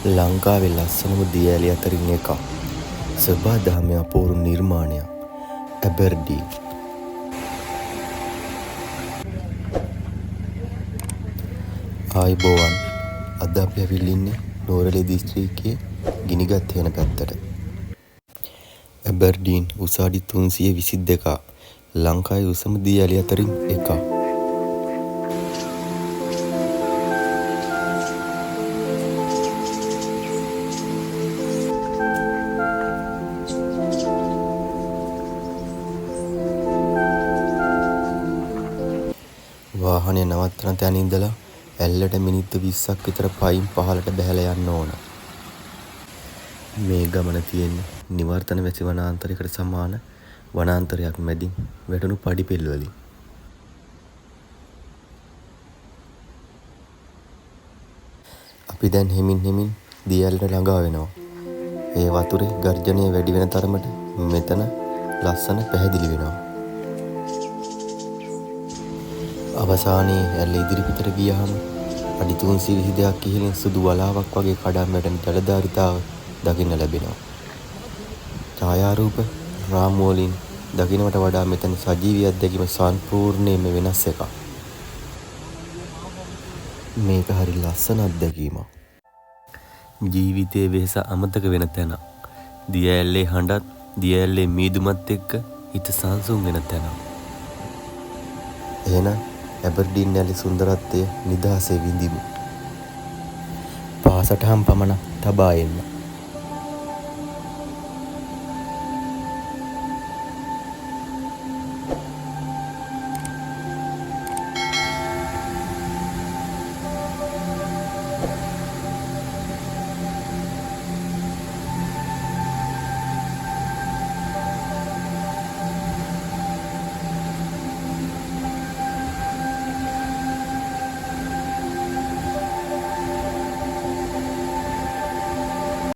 ලංකාවේ ලස්සනම දියඇලි අතරින් එකක්. සබා දහමේ අපූරු නිර්මාණයක්. ඇබර්ඩීන්. ආයිබෝවන්. අද අපි ඇවිල්ලා ඉන්නේ නෝරලේ දිස්ත්‍රික්කයේ ගිනිගත් වෙන පැත්තට. ඇබර්ඩීන් උස අඩි 322ක්. ලංකාවේ උසම දියඇලි අතරින් එකක්. වාහනය නවත්තන තැන ඉඳලා ඇල්ලට මිනිත්තු 20ක් විතර පයින් පහළට බැහැලා යන්න ඕන. මේ ගමන තියෙන්නේ නිවර්තන වැසි වනාන්තරයකට සමාන වනාන්තරයක් මැදින් වැටුණු පඩිපෙළ වලින්. අපි දැන් හෙමින් දියඇල්ලට ළඟා වෙනවා. ඒ වතුරේ ගර්ජනය වැඩි වෙන තරමට මෙතන ලස්සන පැහැදිලි වෙනවා. අවසානයේ ඇල්ල ඉදිරිපිටට ගියහම අඩි 322ක් ඉහළින් සුදු වලාවක් වගේ කඩම් වැටෙන ජලධාරිතාව දකින්න ලැබෙනවා. ඡායාරූප රාමු වලින් දකින්නට වඩා මෙතන සජීවී අත්දැකීම සම්පූර්ණයෙන්ම වෙනස් එකක්. මේක හරි ලස්සන අත්දැකීමක්. ජීවිතයේ වෙහස අමතක වෙන තැන. දියඇල්ලේ හඬත් දියඇල්ලේ මීදුමත් එක්ක හිත සංසුන් වෙන තැන. එහෙනම් ඇබර්ඩීන් ඇලේ සුන්දරත්වය නිදහසේ විඳිමු. පාසටහන් පමණ තබා එන්න.